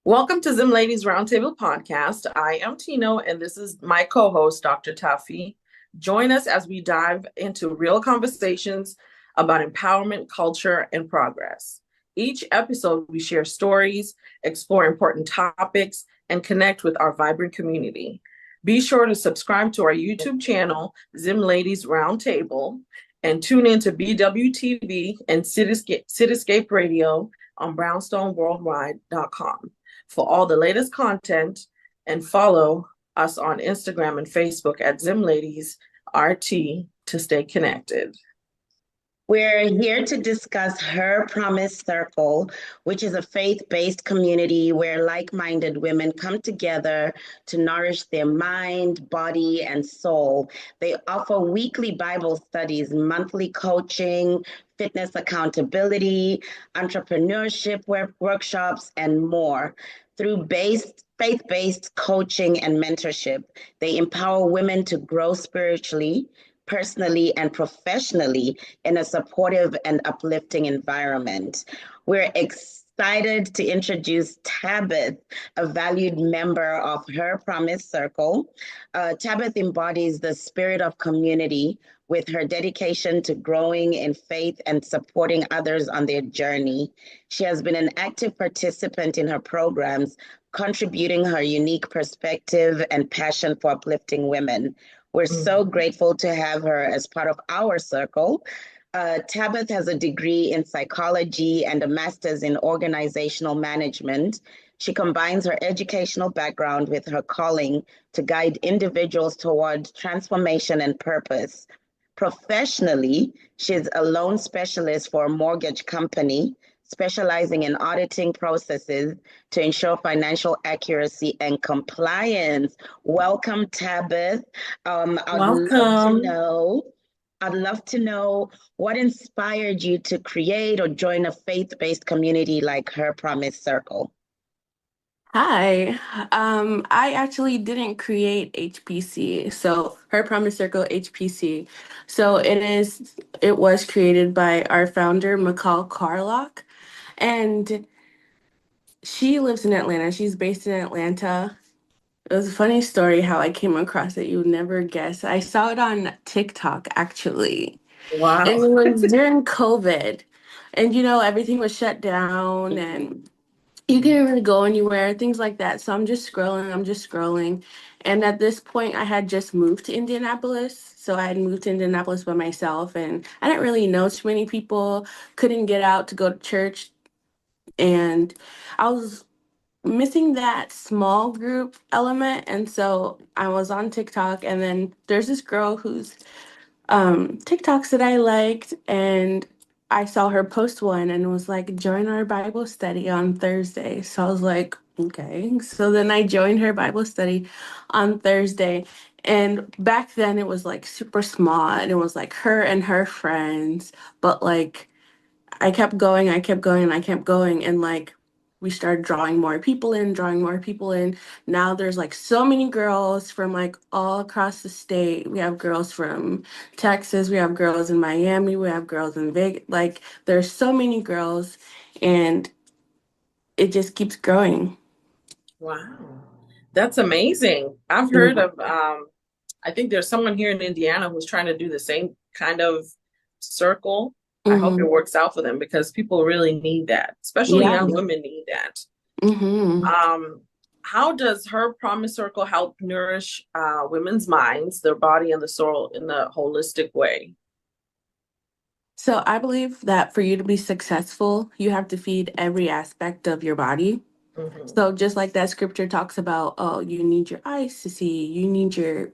Welcome to ZimLadies Roundtable podcast. I am Tino, and this is my co-host, Dr. Tafi. Join us as we dive into real conversations about empowerment, culture, and progress. Each episode, we share stories, explore important topics, and connect with our vibrant community. Be sure to subscribe to our YouTube channel, ZimLadies Roundtable, and tune in to BWTV and Cityscape Radio on brownstoneworldwide.com for all the latest content, and follow us on Instagram and Facebook at ZimLadies RT to stay connected. We're here to discuss Her Promise Circle, which is a faith-based community where like-minded women come together to nourish their mind, body, and soul. They offer weekly Bible studies, monthly coaching, fitness accountability, entrepreneurship workshops, and more. Through faith-based coaching and mentorship, they empower women to grow spiritually, personally, and professionally in a supportive and uplifting environment. We're excited to introduce Tabith, a valued member of Her Promise Circle. Tabith embodies the spirit of community with her dedication to growing in faith and supporting others on their journey. She has been an active participant in her programs, contributing her unique perspective and passion for uplifting women. We're so grateful to have her as part of our circle. Tabith has a degree in psychology and a master's in organizational management. She combines her educational background with her calling to guide individuals toward transformation and purpose. Professionally, she's a loan specialist for a mortgage company, specializing in auditing processes to ensure financial accuracy and compliance. Welcome, Tabith. I'd love to know what inspired you to create or join a faith-based community like Her Promise Circle. Hi. I actually didn't create HPC, so Her Promise Circle HPC. So it was created by our founder, McCall Carlock, and she lives in Atlanta. She's based in Atlanta. It was a funny story how I came across it. You would never guess. I saw it on TikTok, actually. Wow. And it was during COVID. And, everything was shut down and you can't really go anywhere, things like that. So I'm just scrolling. And at this point, I had just moved to Indianapolis. So I had moved to Indianapolis by myself, and I didn't really know too many people, couldn't get out to go to church. And I was missing that small group element. And so I was on TikTok, and then there's this girl whose TikToks that I liked, and I saw her post one and was like, join our Bible study on Thursday. So I was like, okay. So then I joined her Bible study on Thursday. And back then it was like super small, and it was like her and her friends. But like I kept going, and I kept going. And like we started drawing more people in. Now there's like so many girls from like all across the state. We have girls from Texas, we have girls in Miami, we have girls in Vegas. Like there's so many girls, and it just keeps growing. Wow. That's amazing. I've heard of, I think there's someone here in Indiana who's trying to do the same kind of circle. I hope it works out for them, because people really need that, especially young women need that. How does Her Promise Circle help nourish women's minds, their body, and the soul in a holistic way? So I believe that for you to be successful, you have to feed every aspect of your body. So just like that scripture talks about, oh, you need your eyes to see, you need your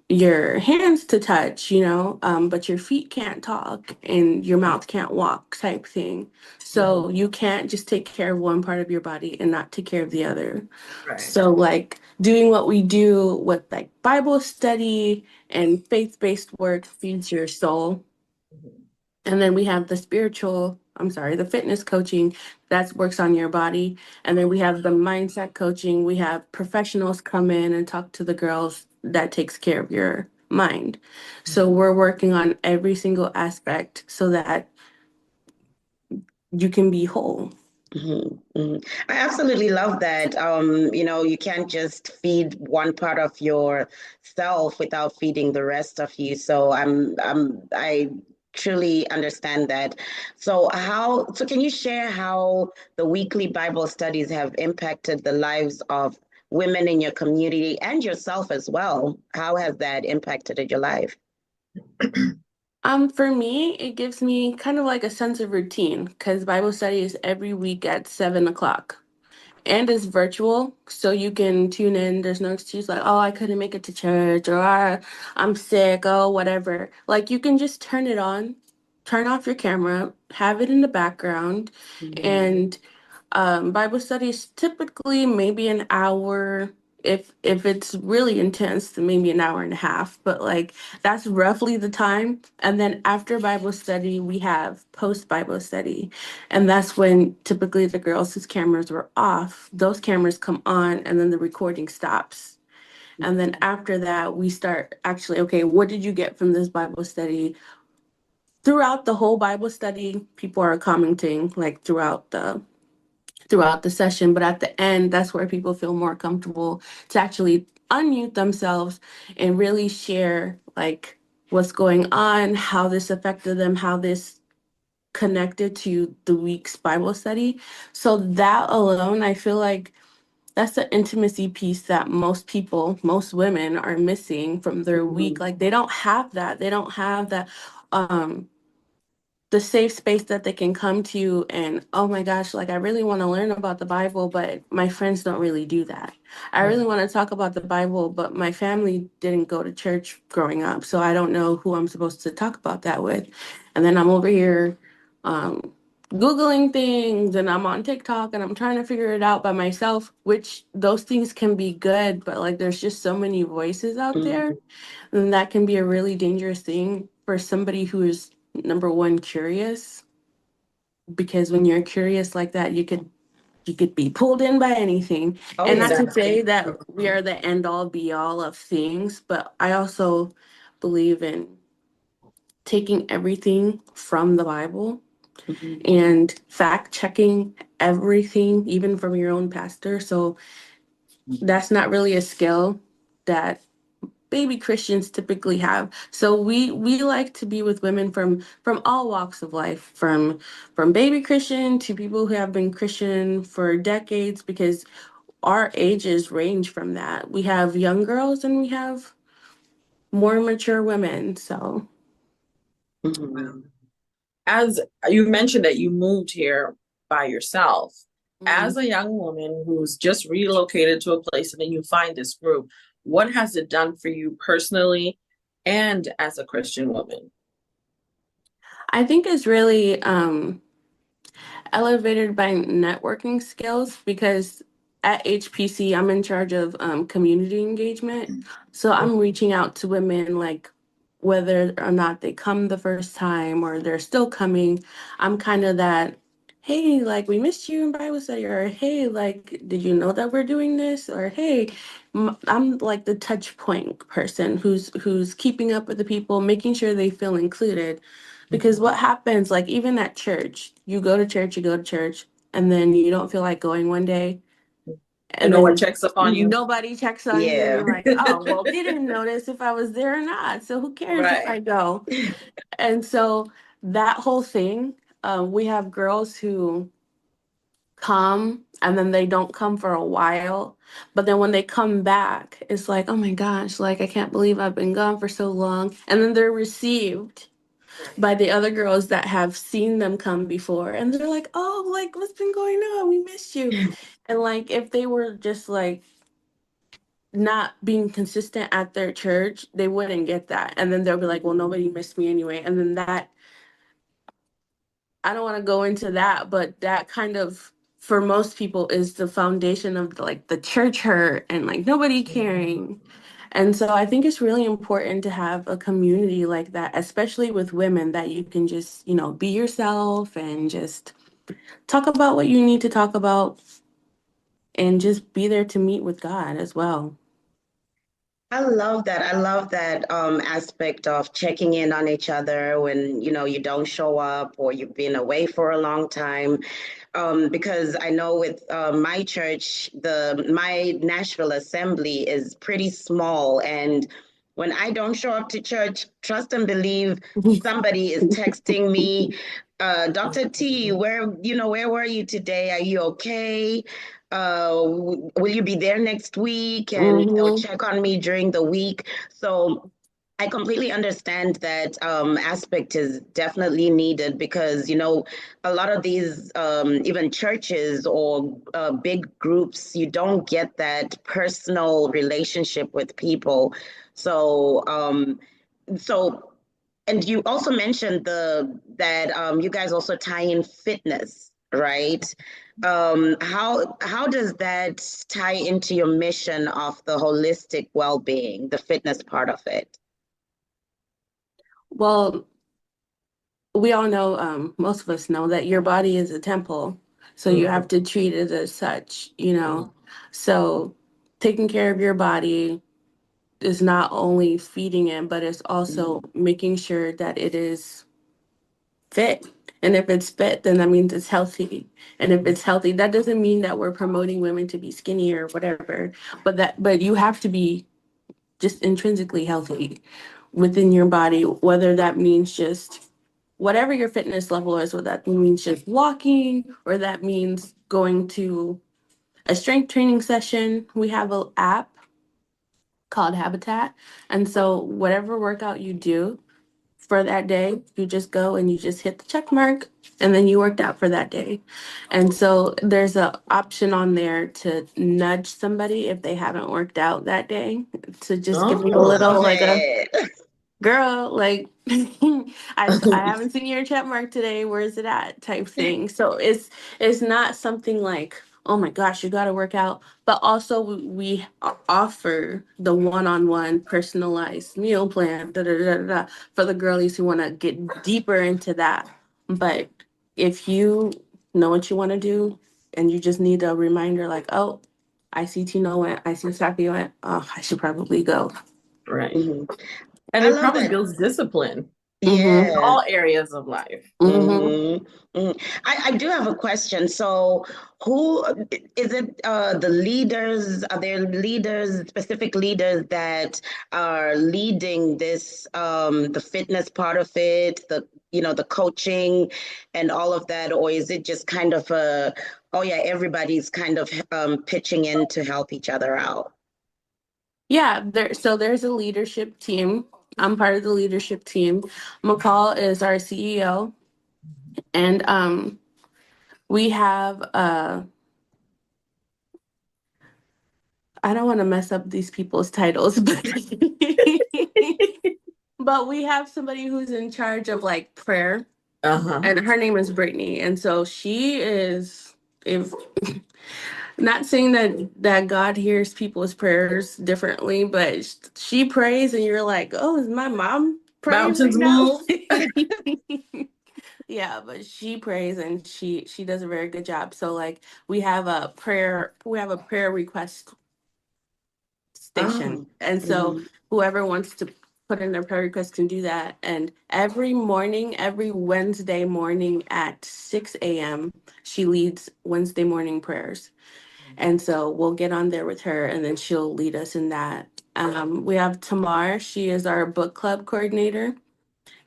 your hands to touch, but your feet can't talk and your mouth can't walk type thing. So you can't just take care of one part of your body and not take care of the other. Right. So like doing what we do with like Bible study and faith-based work feeds your soul. And then we have the fitness coaching that works on your body. And then we have the mindset coaching. We have professionals come in and talk to the girls that takes care of your mind. So we're working on every single aspect so that you can be whole. I absolutely love that. You can't just feed one part of yourself without feeding the rest of you. So I truly understand that. So can you share how the weekly Bible studies have impacted the lives of women in your community and yourself as well? How has that impacted your life? For me, it gives me kind of like a sense of routine because Bible study is every week at 7 o'clock. And it's virtual, so you can tune in. There's no excuse like, oh, I couldn't make it to church, or I'm sick, oh, whatever. Like, you can just turn it on, turn off your camera, have it in the background, and Bible study is typically maybe an hour. If it's really intense, then maybe an hour and a half. But like that's roughly the time. And then after Bible study, we have post Bible study, and that's when typically the girls whose cameras were off, those cameras come on, and then the recording stops. And then after that, we start actually, okay, what did you get from this Bible study? Throughout the whole Bible study, people are commenting like throughout the session, but at the end, that's where people feel more comfortable to actually unmute themselves and really share like what's going on, how this affected them, how this connected to the week's Bible study. So that alone, I feel like that's the intimacy piece that most people, most women are missing from their week. Like they don't have that. They don't have that the safe space that they can come to and oh my gosh, like I really want to learn about the Bible, but my friends don't really do that. I really want to talk about the Bible, but my family didn't go to church growing up, so I don't know who I'm supposed to talk about that with. And then I'm over here um Googling things and I'm on TikTok and I'm trying to figure it out by myself, which those things can be good, but like there's just so many voices out there. And that can be a really dangerous thing for somebody who is number one curious, because when you're curious like that, you could be pulled in by anything. Oh, And not yeah. to say that we are the end all be all of things, but I also believe in taking everything from the Bible and fact checking everything, even from your own pastor. So that's not really a skill that baby Christians typically have. So we like to be with women from all walks of life, from baby Christian to people who have been Christian for decades, because our ages range from that. We have young girls and we have more mature women. So Mhm. As you mentioned that you moved here by yourself, as mm, a young woman who's just relocated to a place and then you find this group, what has it done for you personally and as a Christian woman? I think it's really elevated by networking skills, because at HPC, I'm in charge of community engagement. So I'm reaching out to women, like whether or not they come the first time or they're still coming. I'm kind of that, hey, like we missed you in Bible study, or hey, like, did you know that we're doing this? Or hey, I'm like the touch point person who's keeping up with the people, making sure they feel included. Because what happens, like even at church, you go to church, and then you don't feel like going one day, And and no one then checks up on you? nobody checks on you, and Yeah. you're like, oh, well, they didn't notice if I was there or not, so who cares if I Right. go? And so that whole thing, we have girls who come and then they don't come for a while, but then when they come back, it's like, oh my gosh, like I can't believe I've been gone for so long, and then they're received by the other girls that have seen them come before, and they're like, oh, like what's been going on, we missed you. And like if they were just like not being consistent at their church, they wouldn't get that. And then they'll be like, well, nobody missed me anyway. And then that, I don't want to go into that, but that kind of, for most people, is the foundation of like the church hurt and like nobody caring. And so I think it's really important to have a community like that, especially with women, that you can just, be yourself and just talk about what you need to talk about and just be there to meet with God as well. I love that. I love that aspect of checking in on each other when, you don't show up or you've been away for a long time. Because I know with my church, my Nashville assembly is pretty small, and when I don't show up to church, trust and believe somebody is texting me, Dr. T, where were you today? Are you okay? Will you be there next week? And they'll Mm-hmm. check on me during the week. So I completely understand that aspect is definitely needed because, a lot of these, even churches or big groups, you don't get that personal relationship with people. So, so, and you also mentioned that you guys also tie in fitness, right? How does that tie into your mission of the holistic well-being, the fitness part of it? Well, we all know, most of us know that your body is a temple. So you have to treat it as such. So taking care of your body is not only feeding it, but it's also making sure that it is fit. And if it's fit, then that means it's healthy. And if it's healthy, that doesn't mean that we're promoting women to be skinny or whatever, but you have to be just intrinsically healthy within your body, whether that means just whatever your fitness level is, whether that means just walking or that means going to a strength training session. We have an app called Habitat. And so whatever workout you do for that day, you just go and you just hit the check mark and then you worked out for that day. And so there's a option on there to nudge somebody if they haven't worked out that day, to just give them a little Love like a it. girl, like I haven't seen your check mark today. Where's it at? Type thing. So it's not something like, oh my gosh, you got to work out. But also we offer the one-on-one personalized meal plan for the girlies who want to get deeper into that. But if you know what you want to do and you just need a reminder, like, oh, I see Tino went, I see Saki went, oh, I should probably go. Right. Mhm. And I it love probably that. builds discipline in Mm-hmm. Yeah. all areas of life. Mm-hmm. I do have a question. So, who is it? The leaders? Are there leaders, specific leaders that are leading this, the fitness part of it, the coaching and all of that, or is it just kind of oh yeah, everybody's kind of pitching in to help each other out? Yeah, there's a leadership team. I'm part of the leadership team. McCall is our CEO, and we have I don't want to mess up these people's titles, but we have somebody who's in charge of like prayer, Uh-huh. and her name is Brittany, and so she is, if not saying that God hears people's prayers differently, but she prays, and you're like, oh, is my mom praying right Mountains now? move. Yeah, but she prays and she does a very good job. So like we have a prayer request station. Oh, And so mhm, whoever wants to put in their prayer request can do that. And every morning, every Wednesday morning at 6 a.m., she leads Wednesday morning prayers. And so we'll get on there with her and then she'll lead us in that. We have Tamar, she is our book club coordinator.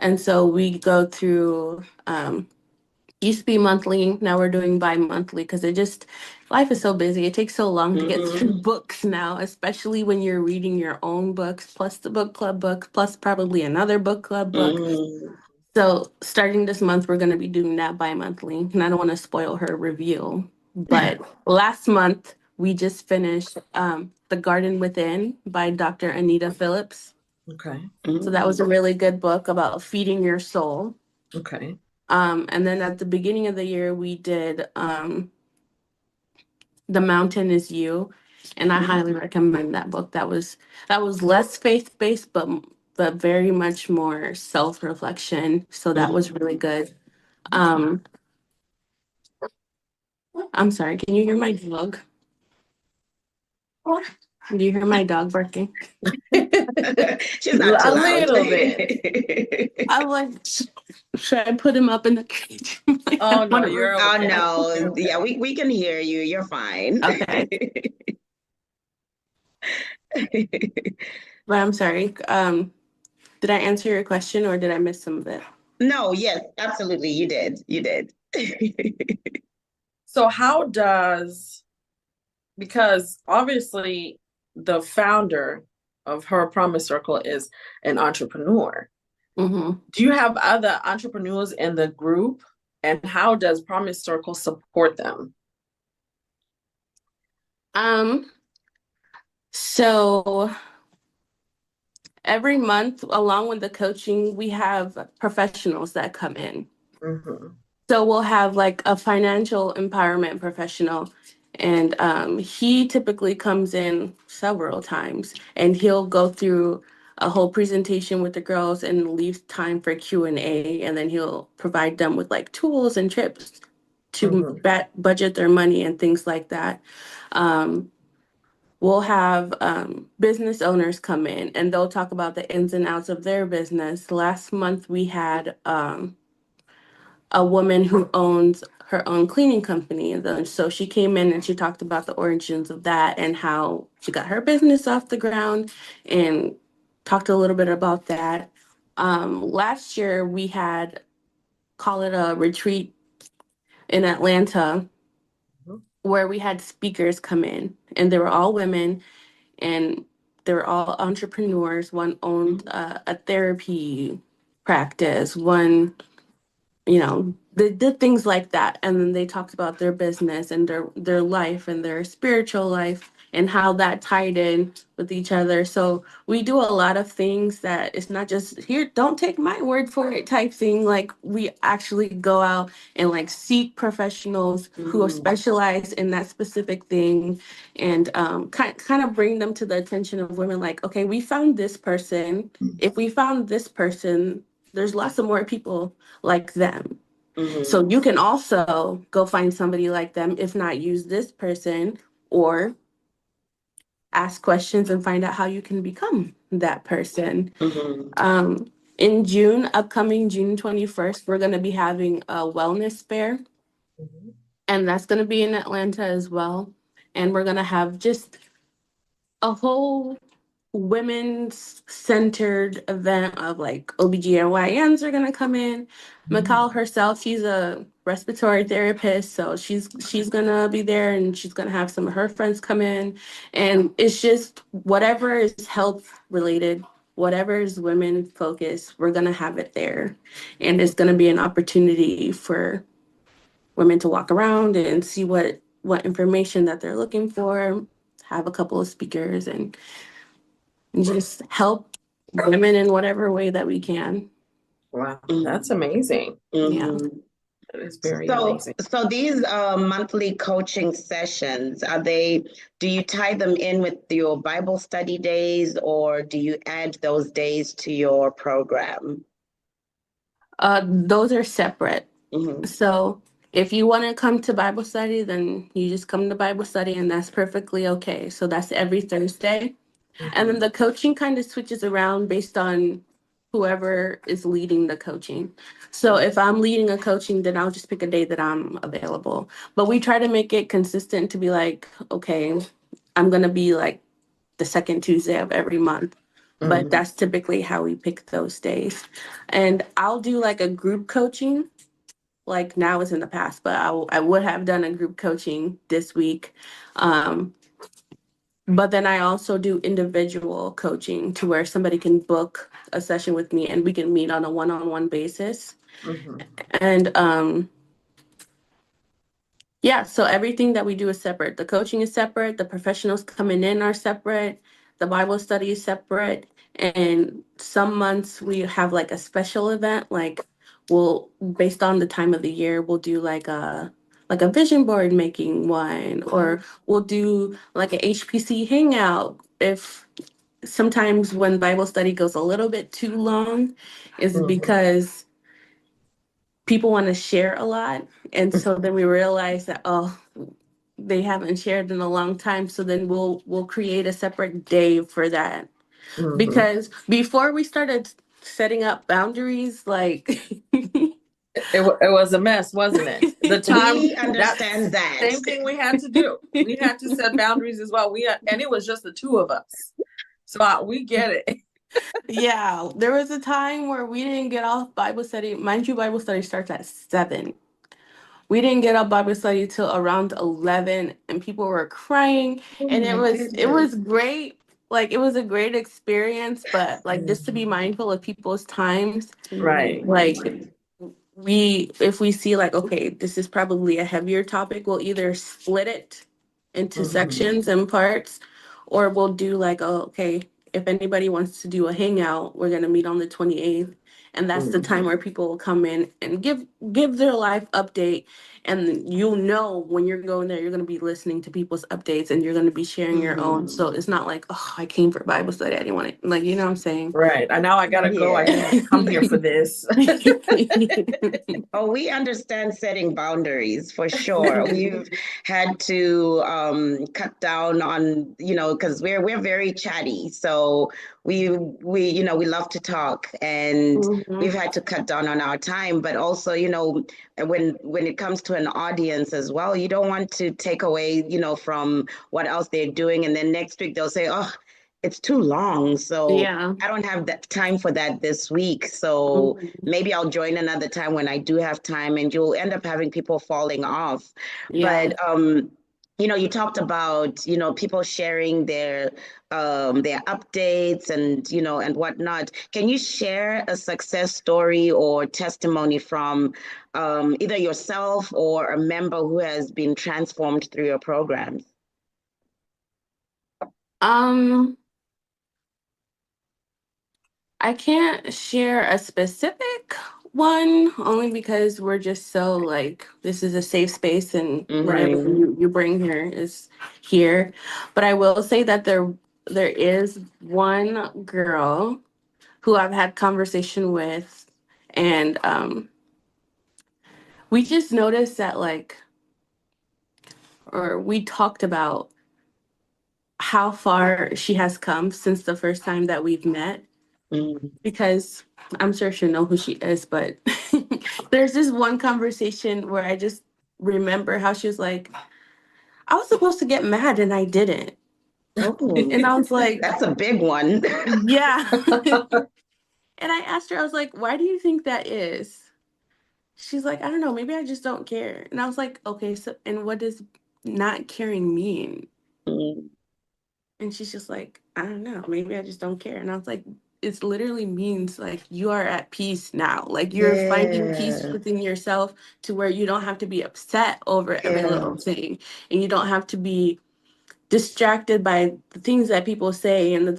And so we go through, used to be monthly, now we're doing bi-monthly because life is so busy. It takes so long to get through mhm, books now, especially when you're reading your own books, plus the book club book, plus probably another book club book. mhm. So starting this month, we're going to be doing that bi-monthly. And I don't want to spoil her review. But last month we just finished The Garden Within by Dr. Anita Phillips. Okay. So that was a really good book about feeding your soul. Okay. And then at the beginning of the year, we did The Mountain Is You, and I highly recommend that book. That was less faith-based, but very much more self-reflection. So that was really good. I'm sorry, can you hear my dog? Do you hear my dog barking? She's not too A loud. little bit. I'm like, should I put him up in the cage? Like, I Oh don't no, wanna- you're Oh okay. no, yeah, we can hear you. You're fine. Okay, but I'm sorry. Did I answer your question or did I miss some of it? No, yes, absolutely. You did. You did. So how does, because obviously the founder of Her Promise Circle is an entrepreneur. Mm-hmm. Do you have other entrepreneurs in the group? And how does Promise Circle support them? So every month, along with the coaching, we have professionals that come in. Mm-hmm. So we'll have like a financial empowerment professional, and he typically comes in several times, and he'll go through a whole presentation with the girls and leave time for Q&A, and then he'll provide them with like tools and tips to budget their money and things like that. We'll have business owners come in and they'll talk about the ins and outs of their business. Last month, we had a woman who owns her own cleaning company. And then, so she came in and she talked about the origins of that and how she got her business off the ground and talked a little bit about that. Last year, we had, call it a retreat in Atlanta, where we had speakers come in and they were all women and they were all entrepreneurs. One owned a therapy practice, one, they did things like that. And then they talked about their business and their life and their spiritual life and how that tied in with each other. So we do a lot of things that it's not just here, don't take my word for it type thing. Like we actually go out and like seek professionals who specialize in that specific thing and kind of bring them to the attention of women like, okay, we found this person. If we found this person, there's lots of more people like them. So you can also go find somebody like them, if not use this person, or ask questions and find out how you can become that person. In June, upcoming June 21st, we're going to be having a wellness fair, and that's going to be in Atlanta as well. And we're going to have just a whole women's centered event of like OBGYNs are gonna come in. Mikal herself, she's a respiratory therapist, so she's gonna be there and she's gonna have some of her friends come in. And it's just whatever is health related, whatever is women focused, we're gonna have it there. And it's gonna be an opportunity for women to walk around and see what information that they're looking for, have a couple of speakers and just help women in whatever way that we can. Wow, that's amazing. Yeah. That is very So, amazing. so these monthly coaching sessions, do you tie them in with your Bible study days or do you add those days to your program? Those are separate. So if you want to come to Bible study, then you just come to Bible study and that's perfectly okay. So that's every Thursday. And then the coaching kind of switches around based on whoever is leading the coaching. So if I'm leading a coaching, then I'll just pick a day that I'm available. But we try to make it consistent to be like, okay, I'm going to be like the second Tuesday of every month. But that's typically how we pick those days. And I'll do like a group coaching, like now is in the past, but I would have done a group coaching this week. But then I also do individual coaching to where somebody can book a session with me and we can meet on a one-on-one basis. And Yeah, so everything that we do is separate. The coaching is separate, the professionals coming in are separate, the Bible study is separate, and some months we have like a special event, like we'll based on the time of the year, we'll do like a vision board making one, or we'll do like a HPC hangout. If sometimes when Bible study goes a little bit too long, is because people want to share a lot. And so then we realize that, oh, they haven't shared in a long time. So then we'll create a separate day for that. Because before we started setting up boundaries, like it was a mess, wasn't it? The time We understand that. same thing we had to do. We had to set boundaries as well. And it was just the two of us. So we get it. yeah, there was a time where we didn't get off Bible study. Mind you, Bible study starts at 7. We didn't get up Bible study till around 11, and people were crying, Oh and my it goodness. was great. Like it was a great experience, but like just to be mindful of people's times, Right. like we if we see like, okay, this is probably a heavier topic, we'll either split it into sections and parts, or we'll do like, oh, okay, if anybody wants to do a hangout, we're going to meet on the 28th, and that's the time where people will come in and give their life update. And you'll know when you're going there, you're going to be listening to people's updates, and you're going to be sharing your own. So it's not like, oh, I came for Bible study, I didn't want it, like, you know what I'm saying? Right. And now I gotta go. I Yeah. didn't come here for this. Oh, we understand setting boundaries for sure. We've had to cut down on, because we're very chatty. So we love to talk, and we've had to cut down on our time. But also, when it comes to an audience as well, you don't want to take away, from what else they're doing, and then next week they'll say, "Oh, it's too long." So Yeah. I don't have that time for that this week. So maybe I'll join another time when I do have time, and you'll end up having people falling off. Yeah. But you talked about, people sharing their updates and and whatnot. Can you share a success story or testimony from either yourself or a member who has been transformed through your programs? Um, I can't share a specific one only because we're just so like this is a safe space and whatever you bring here is here. But I will say that there is one girl who I've had conversation with, and we just noticed that like, or we talked about how far she has come since the first time that we've met, because I'm sure she'll know who she is, but there's this one conversation where I just remember how she was like, I was supposed to get mad and I didn't. Oh, And I was like, that's a big one. yeah. And I asked her, I was like, why do you think that is? She's like, I don't know, maybe I just don't care. And I was like, okay, so, and what does not caring mean? And she's just like, I don't know, maybe I just don't care. And I was like, it literally means like you are at peace now. Like you're finding peace Yeah. within yourself to where you don't have to be upset over every Yeah. little thing. And you don't have to be distracted by the things that people say and the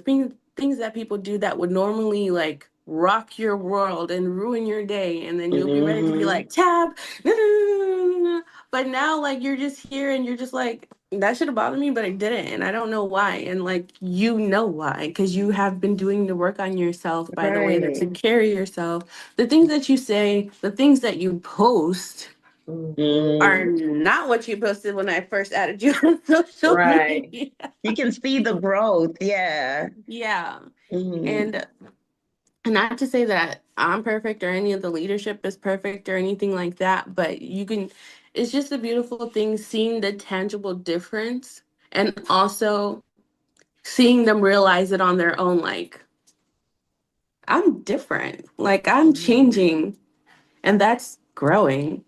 things that people do that would normally like rock your world and ruin your day, and then you'll be ready to be like, tab, no, no, no, no, no. But now like you're just here and you're just like, that should have bothered me, but I didn't, and I don't know why. And like, you know why, because you have been doing the work on yourself by the way that you carry yourself, the things that you say, the things that you post are not what you posted when I first added you on social media. You can see the growth. Yeah. Yeah. And not to say that I'm perfect or any of the leadership is perfect or anything like that, but it's just a beautiful thing seeing the tangible difference and also seeing them realize it on their own. Like, I'm different, like, I'm changing, and that's growing,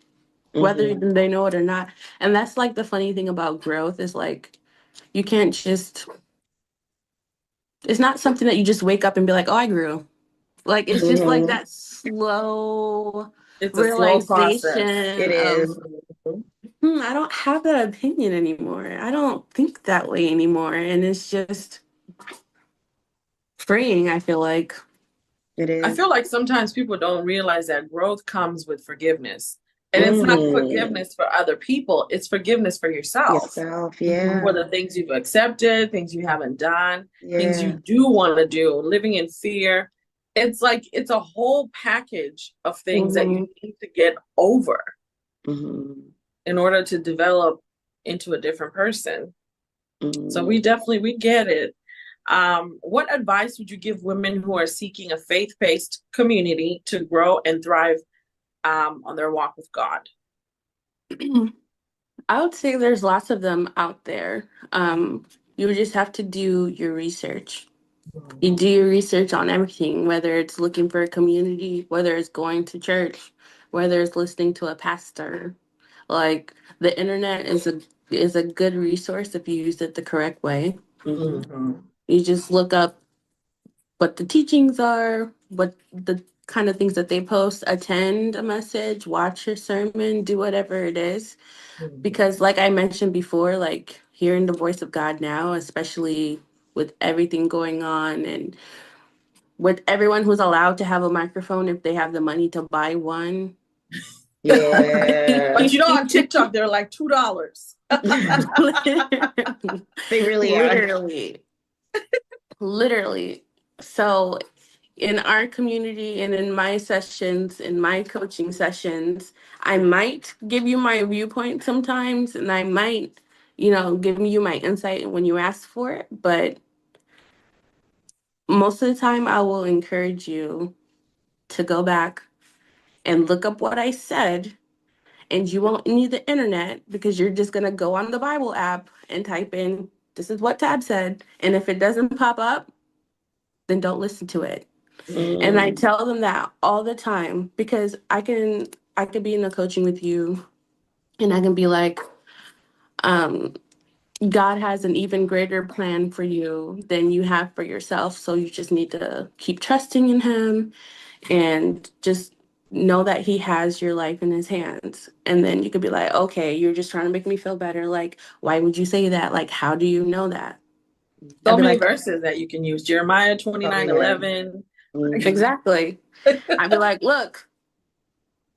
whether they know it or not. And that's like the funny thing about growth is like, you can't just, it's not something that you just wake up and be like, oh, I grew. Like, it's just like that slow It's a slow process. realization It is. of I don't have that opinion anymore. I don't think that way anymore. And it's just freeing, I feel like. It I is. feel like sometimes people don't realize that growth comes with forgiveness. And it's not Mm. forgiveness for other people, it's forgiveness for yourself. Yourself, Mhm. For yeah. the things you've accepted, things you haven't done, things you Yeah. do want to do, living in fear. It's like it's a whole package of things that you Mhm. need to get over Hmm. in order to develop into a different person. So Hmm. we get it. What advice would you give women who are seeking a faith-based community to grow and thrive on their walk with God? I would say there's lots of them out there. You would just have to do your research. You do your research on everything, whether it's looking for a community, whether it's going to church, whether it's listening to a pastor. Like the internet is a good resource if you use it the correct way. Hmm. Mm-hmm. You just look up what the teachings are, what the kind of things that they post, attend a message, watch a sermon, do whatever it is. Because like I mentioned before, like hearing the voice of God now, especially with everything going on and with everyone who's allowed to have a microphone if they have the money to buy one. Yeah. But you know, on TikTok, they're like $2. They really are. Literally, literally. So in our community and in my sessions, in my coaching sessions, I might give you my viewpoint sometimes, and I might, give you my insight when you ask for it. But most of the time, I will encourage you to go back and look up what I said. And you won't need the internet because you're just going to go on the Bible app and type in, this is what Tab said. And if it doesn't pop up, then don't listen to it. And I Mm. tell them that all the time because I could be in a coaching with you and I can be like, um, God has an even greater plan for you than you have for yourself. So you just need to keep trusting in him and just know that he has your life in his hands. And then you could be like, okay, you're just trying to make me feel better. Like, why would you say that? Like, how do you know that? So I'd be many like, verses that you can use. Jeremiah Oh, 29 yeah. 11. Hmm. exactly. I'd be like, look,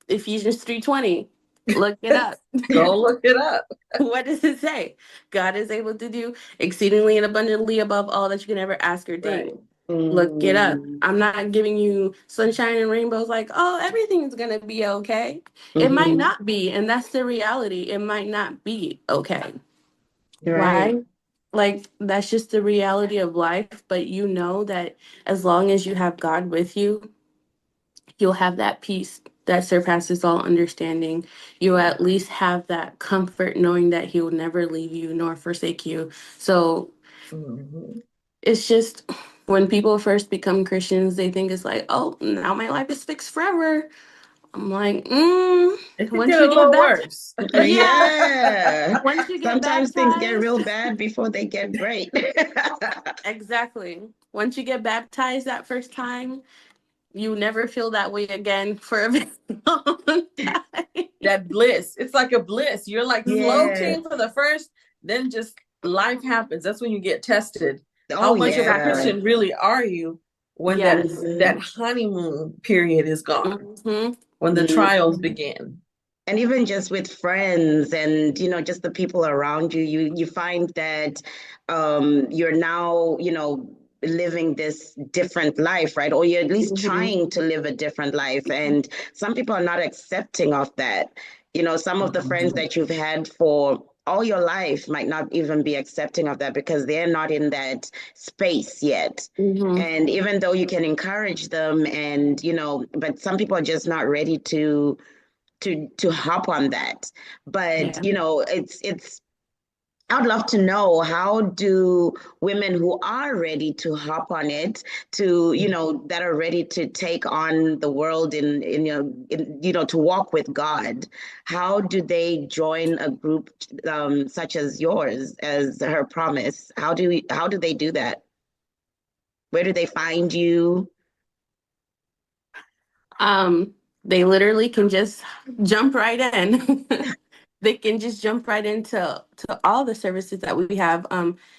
Ephesians 3:20. Look it up. Go look it up. What does it say? God is able to do exceedingly and abundantly above all that you can ever ask or Right. think. Look it up. Mm. I'm not giving you sunshine and rainbows like, oh, everything's gonna be okay. It might Hmm. not be, and that's the reality. It might not be okay. Right. Why? Like that's just the reality of life, but you know that as long as you have God with you, you'll have that peace that surpasses all understanding. You'll at least have that comfort knowing that he will never leave you nor forsake you. So Mm-hmm. it's just when people first become Christians, they think it's like, oh, now my life is fixed forever. I'm like, It could once get you a get little back, worse. yeah, Yeah. once you get Sometimes things get baptized, real bad before they get great. exactly. Once you get baptized that first time, you never feel that way again for a very long time. That bliss. It's like a bliss. You're like Yeah. floating for the first, then just life happens. That's when you get tested. Oh, How much of a yeah. Exactly. Christian really are you when Yes. that Hmm. honeymoon period is gone, Hmm. when the trials Hmm. begin? And even just with friends and just the people around you, you find that you're now living this different life, right? Or you're at least Hmm. trying to live a different life, and some people are not accepting of that. Some of the friends Mhm. that you've had for all your life might not even be accepting of that because they're not in that space yet. Hmm. And even though you can encourage them, and but some people are just not ready to hop on that. But Yeah. it's I'd love to know, how do women who are ready to hop on it, to that are ready to take on the world to walk with God, how do they join a group such as yours, as Her Promise? How do they do that? Where do they find you? Um, they literally can just jump right in. they can just jump right into all the services that we have.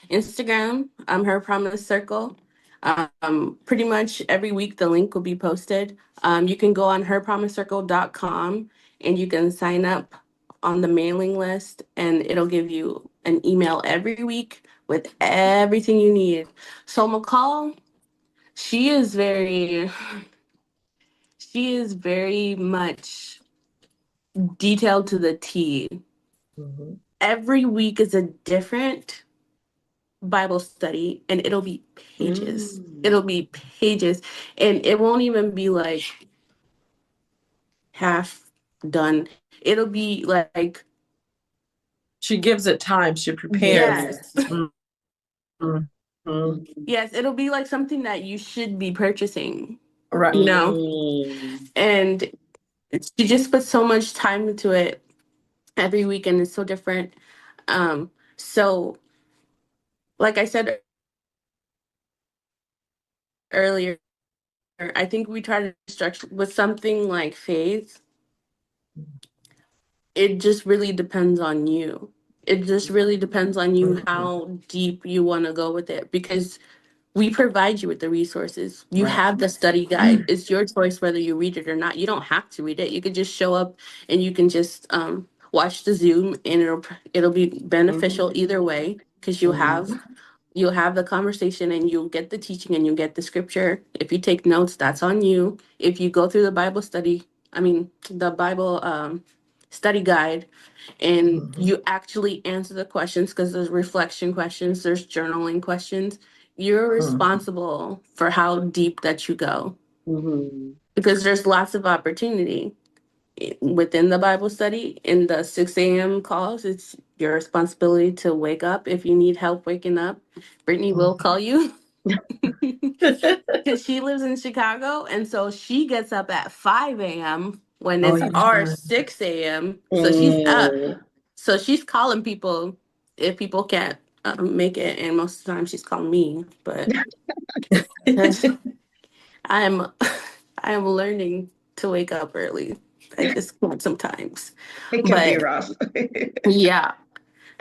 Instagram, Her Promise Circle. Pretty much every week the link will be posted. You can go on herpromisecircle.com and you can sign up on the mailing list, and it'll give you an email every week with everything you need. So McCall, she is very she is very much detailed to the T. Mm-hmm. Every week is a different Bible study, and it'll be pages. It'll be pages, and it won't even be like half done. It'll be like, She gives it time. She prepares. yes. Mm-hmm. Yes, it'll be like something that you should be purchasing, Right. you know? And she just puts so much time into it every week, and it's so different. So like I said earlier, I think we try to structure with something like faith. It just really depends on you. It just really depends on you how deep you want to go with it, because we provide you with the resources. You Right. have the study guide. It's your choice whether you read it or not. You don't have to read it. You could just show up and you can just watch the Zoom, and it'll be beneficial either way, because you'll have the conversation and you'll get the teaching and you'll get the scripture. If you take notes, that's on you. If you go through the Bible study, the Bible study guide, and you actually answer the questions, because there's reflection questions, there's journaling questions, you're responsible for how deep that you go, because there's lots of opportunity within the Bible study. In the 6 a.m. calls, it's your responsibility to wake up. If you need help waking up, Brittany will call you. Because she lives in Chicago, and so she gets up at 5 a.m. when it's our 6 a.m. So she's up. So she's calling people if people can't make it, and most of the time she's calling me. But I'm I am learning to wake up early. I just can't sometimes. It can be But rough. yeah,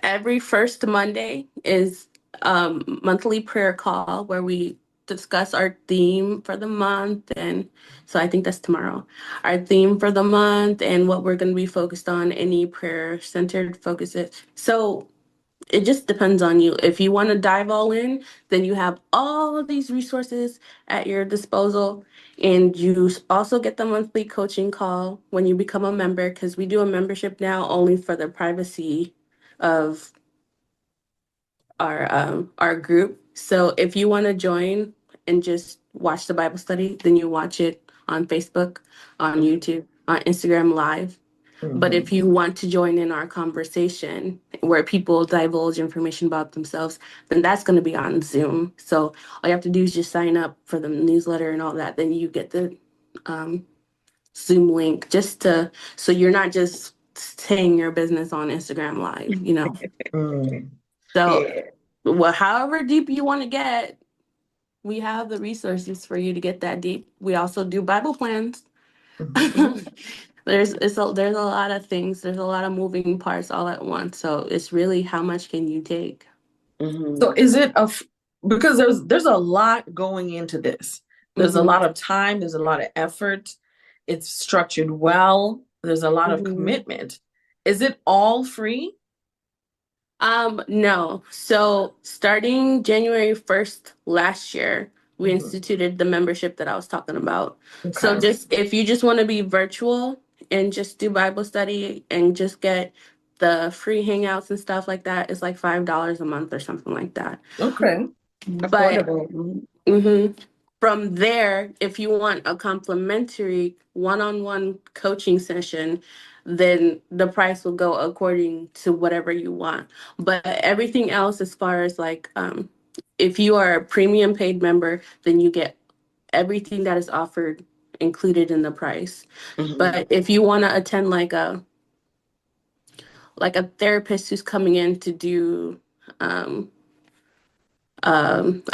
every first Monday is monthly prayer call where we discuss our theme for the month. And so I think that's tomorrow. Our theme for the month and what we're going to be focused on, any prayer centered focuses. So it just depends on you. If you want to dive all in, then you have all of these resources at your disposal. And you also get the monthly coaching call when you become a member, because we do a membership now only for the privacy of our group. So if you want to join and just watch the Bible study, then you watch it on Facebook, on YouTube, on Instagram Live. But if you want to join in our conversation where people divulge information about themselves, then that's going to be on Zoom. So all you have to do is just sign up for the newsletter and all that. Then you get the Zoom link, so you're not just saying your business on Instagram Live, you know. So, well, however deep you want to get, we have the resources for you to get that deep. We also do Bible plans. There's a lot of things. There's a lot of moving parts all at once. So it's really how much can you take? So is it because there's a lot going into this. There's a lot of time, there's a lot of effort. It's structured well. There's a lot of commitment. Is it all free? No. So starting January 1st last year, we instituted the membership that I was talking about. So just if you just want to be virtual and just do Bible study and just get the free hangouts and stuff like that, it's like $5 a month or something like that. Okay. But from there, if you want a complimentary one-on-one coaching session, then the price will go according to whatever you want. But everything else, as far as like, if you are a premium paid member, then you get everything that is offered included in the price. But if you want to attend like a therapist who's coming in to do a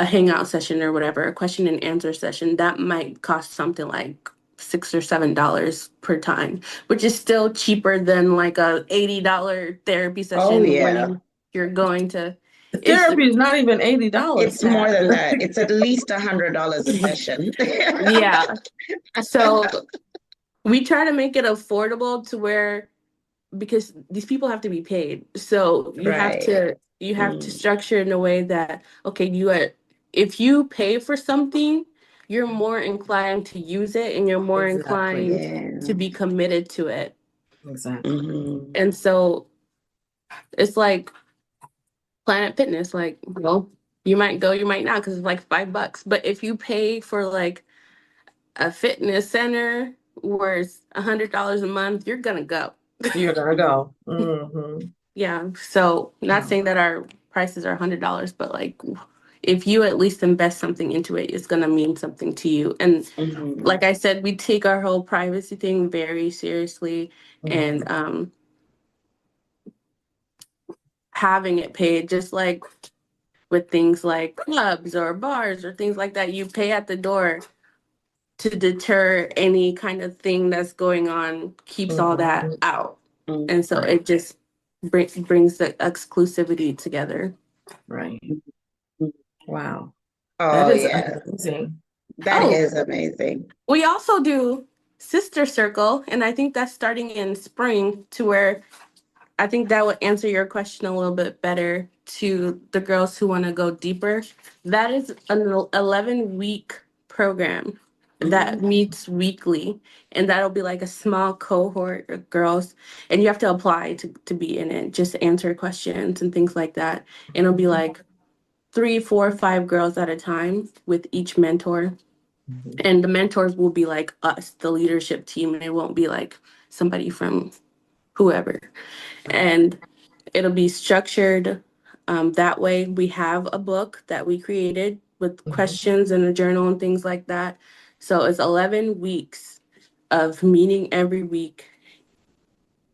hangout session or whatever, a question and answer session, that might cost something like $6 or $7 per time, which is still cheaper than like a $80 therapy Oh session yeah. when you're going to. It's Therapy is not even $80, It's more Pat. than that. It's at least $100 a session. yeah. So we try to make it affordable to where, because these people have to be paid. So Right. you have to Mm, structure it in a way that, okay, if you pay for something, you're more inclined to use it and you're more Exactly. inclined to yeah. be committed to it. Exactly. Hmm. And so it's like Planet Fitness, like, well, you might go, you might not, because it's like $5. But if you pay for like a fitness center where it's $100 a month, you're gonna go. You're gonna go. Mm-hmm. Yeah. So not Wow. saying that our prices are $100, but like if you at least invest something into it, it's gonna mean something to you. And Hmm. like I said, we take our whole privacy thing very seriously, and Mm-hmm. having it paid, just like with things like clubs or bars or things like that, you pay at the door to deter any kind of thing that's going on, keeps all that Mm-hmm. out. Mm. And so Right. it just brings the exclusivity together. Right. Wow. That Oh is yeah. amazing. That Oh, is amazing. we also do Sister Circle, and I think that's starting in spring, to where I think that would answer your question a little bit better to the girls who want to go deeper. That is an 11-week program that Hmm. meets weekly, and that'll be like a small cohort of girls, and you have to apply to be in it, just answer questions and things like that. And it'll be like 3, 4, 5 girls at a time with each mentor. Mhm. And the mentors will be like us, the leadership team, and it won't be like somebody from whoever. Right. And it'll be structured that way. We have a book that we created with Mhm. questions and a journal and things like that. So it's 11 weeks of meeting every week,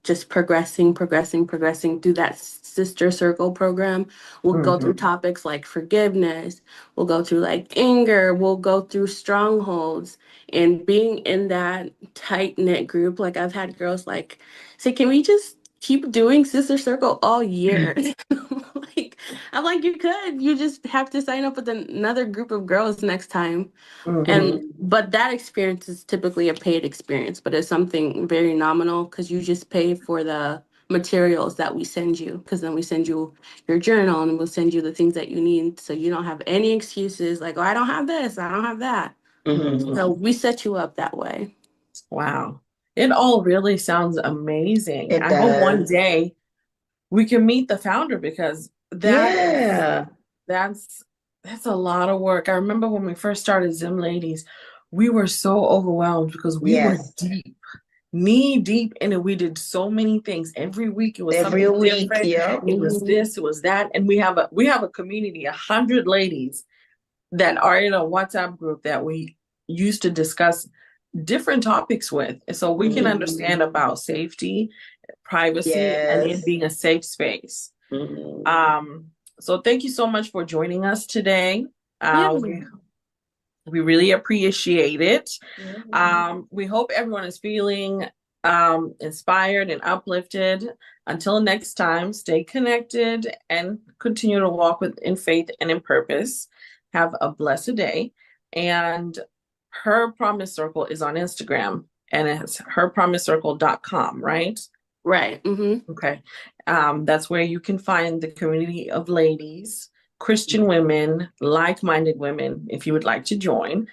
just progressing through that sister circle program. We'll go through Mhm. topics like forgiveness, we'll go through like anger, we'll go through strongholds. And being in that tight knit group, like I've had girls like say, can we just keep doing sister circle all year? Like, I'm like, you just have to sign up with another group of girls next time. And Mhm. but that experience is typically a paid experience, but it's something very nominal because you just pay for the materials that we send you, because then we send you your journal and we'll send you the things that you need, so you don't have any excuses like, oh, I don't have this, I don't have that. Hmm. So Mhm. we set you up that way. Wow. It all really sounds amazing. It I hope one does. day we can meet the founder, because Yeah. that's that's a lot of work. I remember when we first started Zim Ladies, we were so overwhelmed because we were Yes. deep, knee deep in it. We did so many things. Every week it was Every something week. different. Yep. It was Mhm. this, it was that. And we have a community, 100 ladies that are in a WhatsApp group that we used to discuss different topics with. And so we can Hmm. understand about safety, privacy, and it Yes. being a safe space. Hmm. Um, so thank you so much for joining us today. Yeah. We really appreciate it. Hmm. We hope everyone is feeling inspired and uplifted. Until next time, stay connected and continue to walk in faith and in purpose. Have a blessed day. And Her Promise Circle is on Instagram, and it's herpromisecircle.com, right? Right. Okay. That's where you can find the community of ladies, Christian women, like minded women, if you would like to join.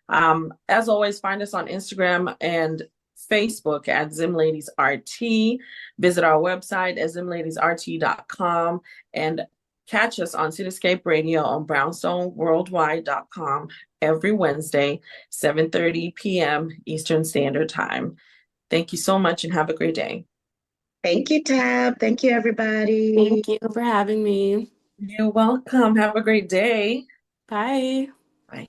As always, find us on Instagram and Facebook at ZimLadies RT. Visit our website at ZimLadiesRT.com and catch us on Cityscape Radio on BrownstoneWorldwide.com every Wednesday, 7:30 p.m. Eastern Standard Time. Thank you so much and have a great day. Thank you, Tab. Thank you, everybody. Thank you for having me. You're welcome. Have a great day. Bye. Bye.